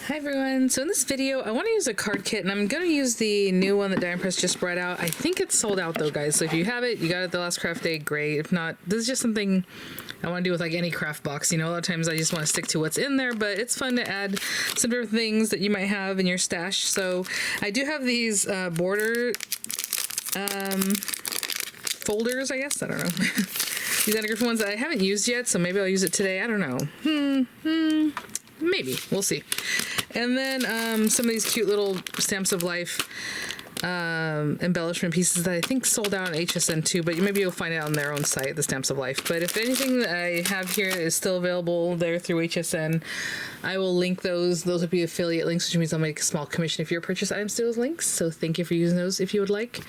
Hi everyone, so in this video I want to use a card kit and I'm going to use the new one that DiamondPress just brought out. I think it's sold out though guys, so if you have it, you got it the last craft day, great. If not, this is just something I want to do with like any craft box. You know, a lot of times I just want to stick to what's in there, but it's fun to add some different things that you might have in your stash. So I do have these border folders, I guess, I don't know. These different ones that I haven't used yet, so maybe I'll use it today, I don't know. Maybe, we'll see. And then some of these cute little Stamps of Life embellishment pieces that I think sold out on HSN too, but maybe you'll find it on their own site, the Stamps of Life. But if anything that I have here is still available there through HSN, I will link those. Those would be affiliate links, which means I'll make a small commission if your purchase items to those links. So thank you for using those if you would like.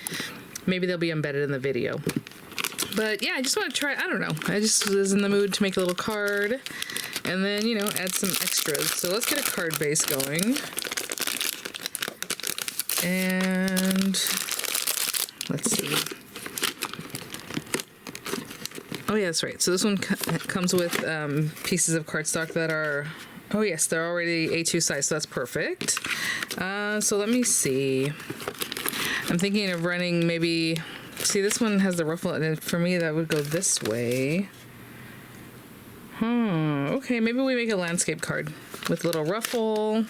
Maybe they'll be embedded in the video. But yeah, I just want to try, I don't know. I just was in the mood to make a little card and then, you know, add some extras. So let's get a card base going. And let's see. Oh yeah, that's right. So this one comes with pieces of cardstock that are, oh yes, they're already A2 size, so that's perfect. So let me see. I'm thinking of running maybe, see this one has the ruffle, and for me that would go this way. Okay, maybe we make a landscape card with a little ruffle,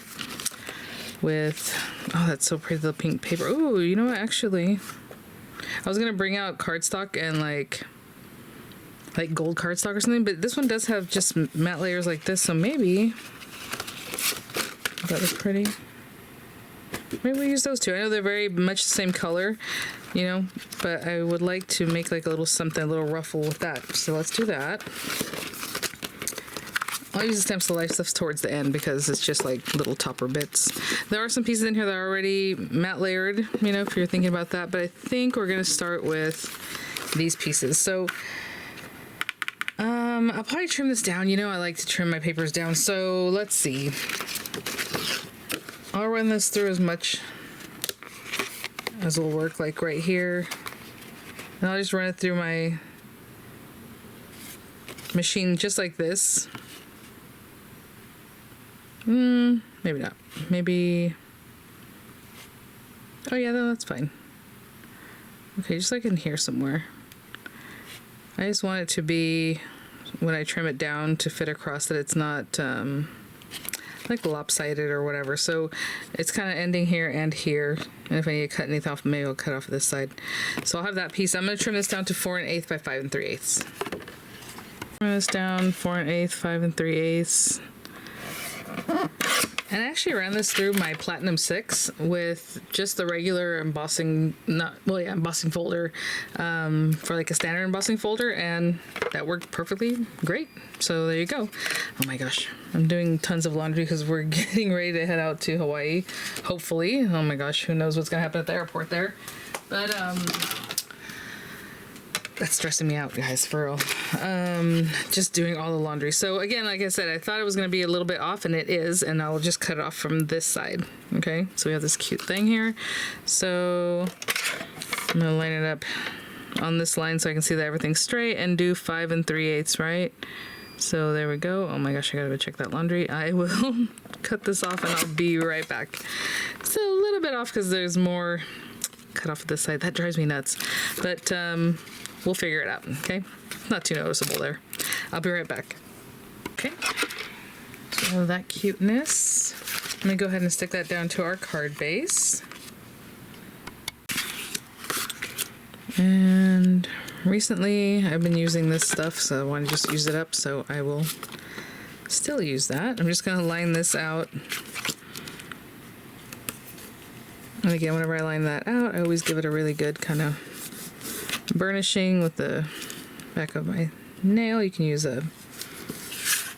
with, oh that's so pretty, the pink paper. Oh, you know what, actually, I was gonna bring out cardstock and like gold cardstock or something, but this one does have just matte layers like this, so maybe, that looks pretty. Maybe we use those two. I know they're very much the same color, you know, but I would like to make like a little something, a little ruffle with that. So let's do that. I'll use the Stamps of Life stuff towards the end because it's just like little topper bits. There are some pieces in here that are already matte layered, you know, if you're thinking about that, but I think we're going to start with these pieces. So I'll probably trim this down. You know, I like to trim my papers down. So let's see. I'll run this through as much as will work, like right here. And I'll just run it through my machine just like this. Maybe not. Maybe, oh yeah, no, that's fine. Okay, just like in here somewhere. I just want it to be, when I trim it down, to fit across, that it's not like lopsided or whatever. So it's kind of ending here and here. And if I need to cut anything off, maybe I'll cut off this side. So I'll have that piece. I'm going to trim this down to 4 1/8 by 5 3/8. Trim this down 4 1/8, 5 3/8. And I actually ran this through my Platinum 6 with just the regular embossing, embossing folder for like a standard embossing folder, and that worked perfectly great. So there you go. Oh my gosh, I'm doing tons of laundry because we're getting ready to head out to Hawaii, hopefully. Oh my gosh, who knows what's gonna happen at the airport there. But that's stressing me out, guys, for real. Just doing all the laundry. So again, like I said, I thought it was going to be a little bit off, and it is, and I'll just cut it off from this side. Okay, so we have this cute thing here. So I'm going to line it up on this line so I can see that everything's straight, and do 5 3/8, right? So there we go. Oh my gosh, I gotta go check that laundry. I will cut this off and I'll be right back. So a little bit off because there's more cut off this side. That drives me nuts. But we'll figure it out, okay? Not too noticeable there. I'll be right back. Okay. So that cuteness. I'm gonna go ahead and stick that down to our card base. And recently I've been using this stuff, so I want to just use it up, so I will still use that. I'm just gonna line this out. And again, whenever I line that out, I always give it a really good kind of burnishing with the back of my nail. You can use a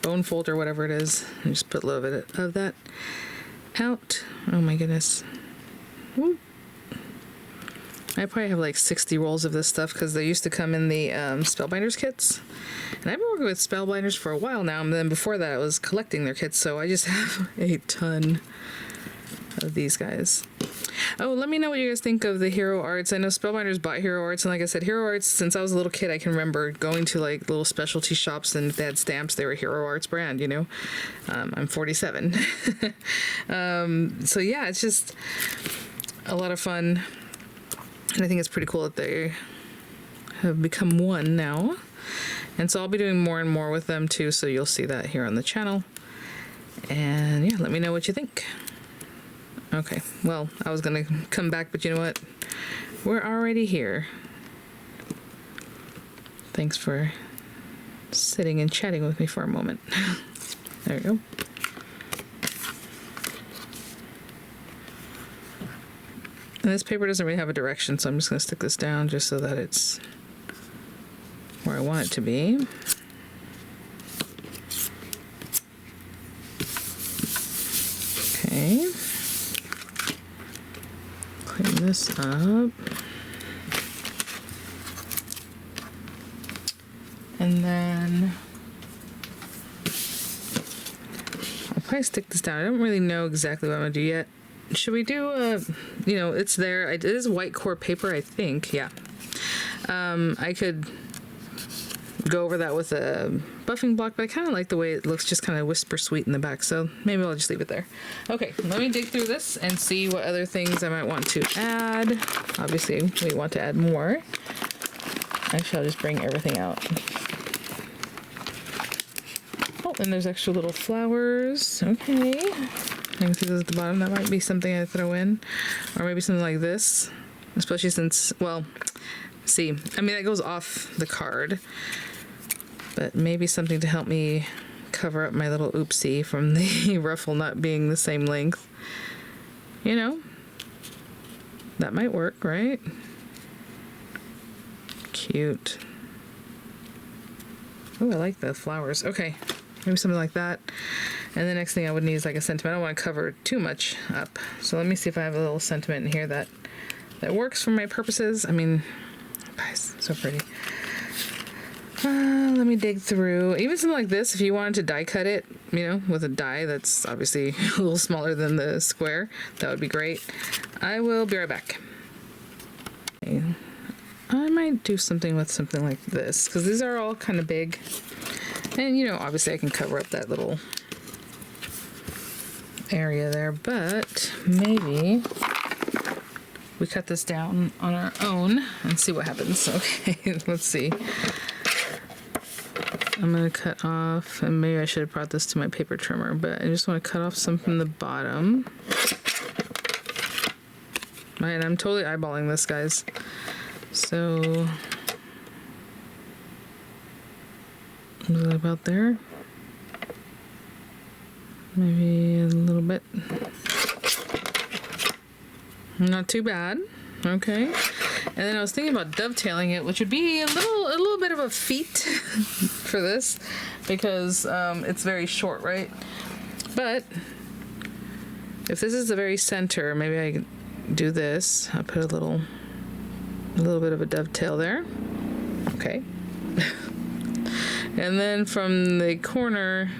bone fold or whatever it is, and just put a little bit of that out. Oh my goodness. Woo. I probably have like 60 rolls of this stuff because they used to come in the Spellbinders kits. And I've been working with Spellbinders for a while now, and then before that I was collecting their kits, so I just have a ton of these guys. Oh, let me know what you guys think of the Hero Arts. I know Spellbinders bought Hero Arts, and like I said, Hero Arts, since I was a little kid, I can remember going to like little specialty shops, and if they had stamps, they were Hero Arts brand, you know? I'm 47. So yeah, it's just a lot of fun. And I think it's pretty cool that they have become one now. And so I'll be doing more and more with them too, so you'll see that here on the channel. And yeah, let me know what you think. Okay, well, I was gonna come back, but you know what? We're already here. Thanks for sitting and chatting with me for a moment. There we go. And this paper doesn't really have a direction, so I'm just gonna stick this down just so that it's where I want it to be. Okay. Clean this up. And then I'll probably stick this down. I don't really know exactly what I'm gonna do yet. Should we do a, you know, it's there. It is white core paper, I think. Yeah. I could go over that with a buffing block, but I kind of like the way it looks, just kind of whisper sweet in the back, so maybe I'll just leave it there. Okay, let me dig through this and see what other things I might want to add. Obviously, we want to add more. Actually, I'll just bring everything out. Oh, and there's extra little flowers. Okay. I can see those at the bottom. That might be something I throw in. Or maybe something like this. Especially since, well, see, I mean, that goes off the card. But maybe something to help me cover up my little oopsie from the ruffle not being the same length. You know, that might work, right? Cute. Oh, I like the flowers. Okay, maybe something like that. And the next thing I would need is like a sentiment. I don't want to cover too much up. So let me see if I have a little sentiment in here that works for my purposes. I mean, guys, so pretty. Let me dig through. Even something like this, if you wanted to die cut it, you know, with a die that's obviously a little smaller than the square, that would be great. I will be right back. Okay. I might do something with something like this, because these are all kind of big. And, you know, obviously I can cover up that little area there, but maybe we cut this down on our own and see what happens. Okay, let's see. I'm gonna cut off, and maybe I should have brought this to my paper trimmer, but I just want to cut off some from the bottom. Right, I'm totally eyeballing this, guys. So, is that about there? Maybe a little bit. Not too bad. Okay. And then I was thinking about dovetailing it, which would be a little bit of a feat for this, because it's very short, right? But if this is the very center, maybe I can do this. I'll put a little bit of a dovetail there. Okay. And then from the corner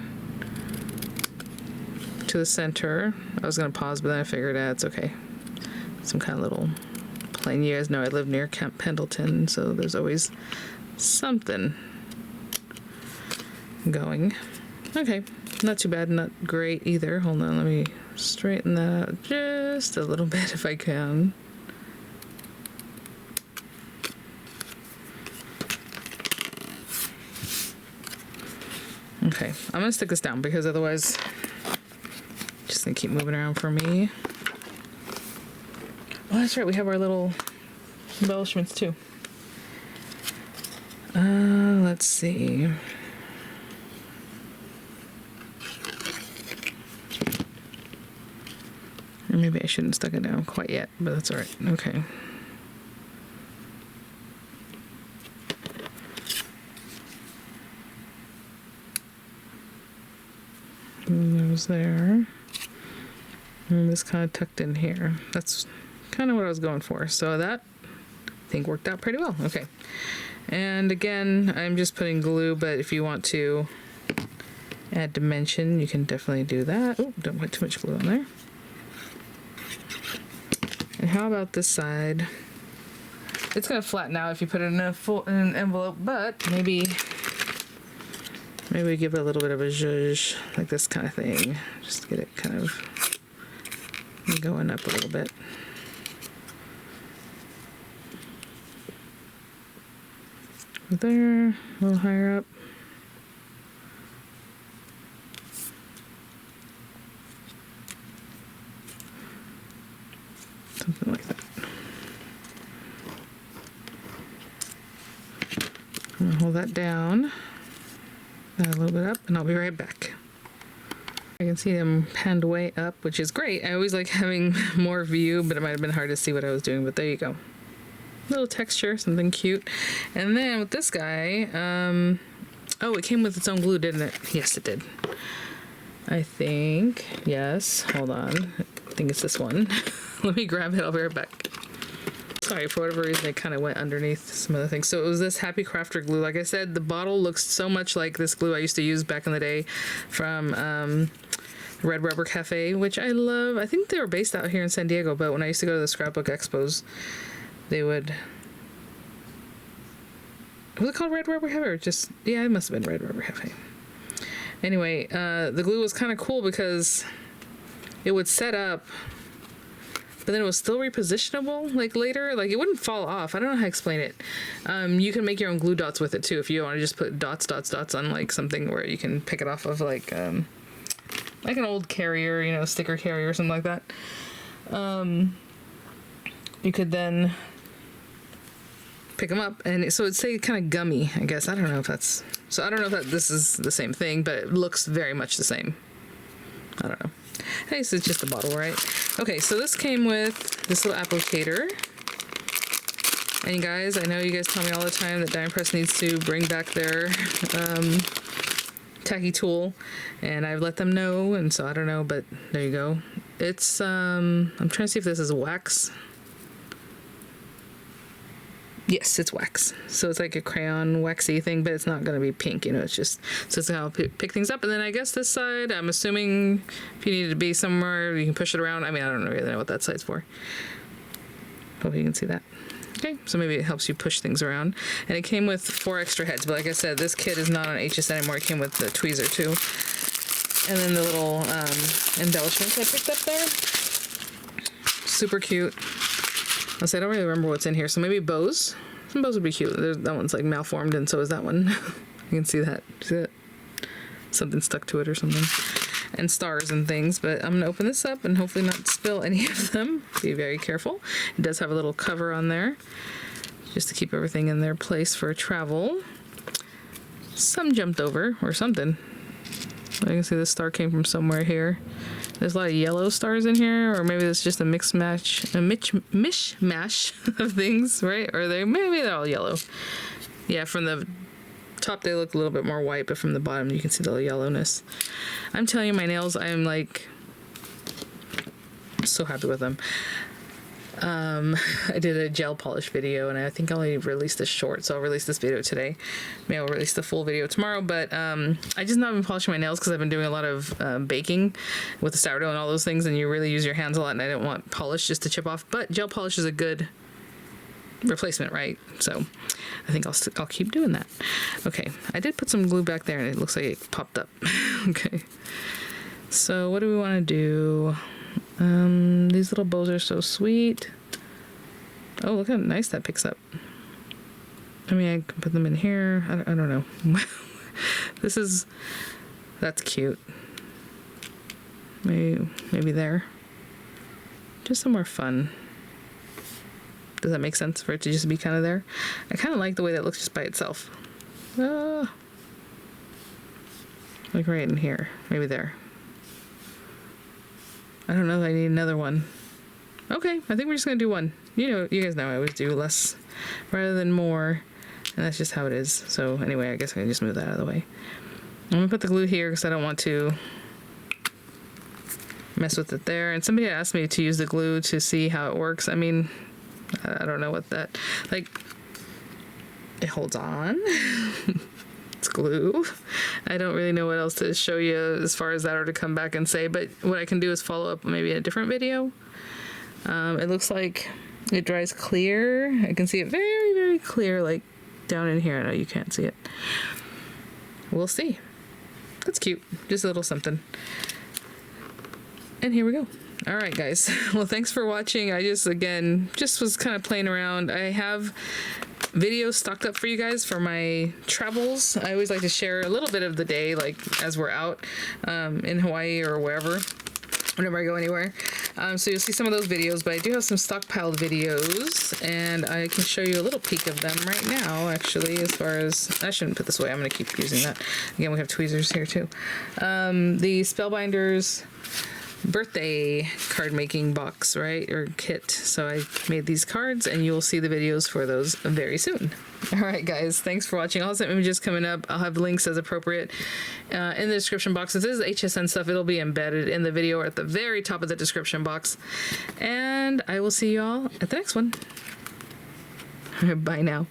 to the center, I was gonna pause, but then I figured it's okay. Some kind of little plane. You guys know I live near Camp Pendleton, so there's always something going. Okay, not too bad, not great either. Hold on, let me straighten that out just a little bit if I can. Okay, I'm gonna stick this down because otherwise it's just gonna keep moving around for me. Oh, that's right, we have our little embellishments too. Let's see. Or maybe I shouldn't stuck it down quite yet, but that's all right. Okay. And there's there. And this kind of tucked in here. That's kind of what I was going for. So that, I think, worked out pretty well. Okay. And again, I'm just putting glue, but if you want to add dimension, you can definitely do that. Oh, don't put too much glue on there. And how about this side? It's gonna flatten out if you put it in an envelope, but maybe we give it a little bit of a zhuzh, like this kind of thing, just to get it kind of going up a little bit. There, a little higher up. Something like that. I'm gonna hold that down, a little bit up, and I'll be right back. I can see them panned way up, which is great. I always like having more view, but it might have been hard to see what I was doing, but there you go. Little texture, something cute. And then with this guy, oh, it came with its own glue, didn't it? Yes, it did. I think, yes, hold on. I think it's this one. Let me grab it, I'll be right back. Sorry, for whatever reason, it kind of went underneath some other things. So it was this Happy Crafter glue. Like I said, the bottle looks so much like this glue I used to use back in the day from Red Rubber Cafe, which I love. I think they were based out here in San Diego, but when I used to go to the scrapbook expos, they would... Was it called Red Rubber Cafe or just... Yeah, it must have been Red Rubber Cafe. Anyway, the glue was kind of cool because it would set up, but then it was still repositionable, like later, like it wouldn't fall off. I don't know how to explain it. You can make your own glue dots with it too if you want to just put dots on like something where you can pick it off of like an old carrier, you know, sticker carrier or something like that. You could then pick them up, and so it'd say kind of gummy, I guess. I don't know if that's... So I don't know if this is the same thing, but it looks very much the same. I don't know. Hey, so it's just a bottle, right? Okay, so this came with this little applicator. And you guys, I know you guys tell me all the time that Dime Press needs to bring back their tacky tool, and I've let them know, and so I don't know, but there you go. It's, I'm trying to see if this is wax. Yes, it's wax. So it's like a crayon waxy thing, but it's not going to be pink, you know, it's just, so it's how I'll pick things up. And then I guess this side, I'm assuming if you need to be somewhere, you can push it around. I mean, I don't really know what that side's for. Hope you can see that. Okay, so maybe it helps you push things around. And it came with 4 extra heads, but like I said, this kit is not on HS anymore. It came with the tweezer too. And then the little embellishments I picked up there. Super cute. I don't really remember what's in here, so maybe bows. Some bows would be cute. That one's like malformed, and so is that one. You can see that. See that? Something stuck to it or something. And stars and things, but I'm gonna open this up and hopefully not spill any of them. Be very careful. It does have a little cover on there, just to keep everything in their place for travel. Some jumped over, or something. I can see the star came from somewhere here. There's a lot of yellow stars in here, or maybe it's just a mishmash of things, right? Or maybe they're all yellow. Yeah, from the top they look a little bit more white, but from the bottom you can see the yellowness. I'm telling you, my nails, I am like so happy with them. I did a gel polish video, and I think I only released a short, so I'll release this video today. Maybe I'll release the full video tomorrow, but I just not been polishing my nails because I've been doing a lot of baking with the sourdough and all those things, and you really use your hands a lot, and I didn't want polish just to chip off, but gel polish is a good replacement, right? So I think I'll keep doing that. Okay, I did put some glue back there, and it looks like it popped up. Okay, so what do we want to do? These little bows are so sweet. Oh, look how nice that picks up. I mean, I can put them in here. I don't know. That's cute. Maybe there. Just somewhere fun. Does that make sense for it to just be kind of there? I kind of like the way that looks just by itself. Like right in here. Maybe there. I don't know if I need another one. Okay, I think we're just gonna do one. You guys know I always do less rather than more, and that's just how it is. So anyway, I guess I can just move that out of the way. I'm gonna put the glue here because I don't want to mess with it there. And somebody asked me to use the glue to see how it works. I mean, I don't know what that, like, it holds on. It's glue. I don't really know what else to show you as far as that, or to come back and say, but what I can do is follow up maybe a different video It looks like it dries clear. I can see it very, very clear, like down in here. I know you can't see it. We'll see. That's cute. Just a little something. And here we go. All right, guys. Well, thanks for watching. I just was kind of playing around. I have videos stocked up for you guys for my travels. I always like to share a little bit of the day, like as we're out in Hawaii or wherever, whenever I go anywhere. So you'll see some of those videos, but I do have some stockpiled videos, and I can show you a little peek of them right now, actually, as far as... I shouldn't put this away. I'm going to keep using that. Again, we have tweezers here, too. The Spellbinders birthday card making box, right, or kit. So I made these cards, and you'll see the videos for those very soon. All right, guys, thanks for watching. I'll have some images coming up. I'll have links as appropriate in the description box. If this is HSN stuff, it'll be embedded in the video or at the very top of the description box. And I will see you all at the next one. Bye now.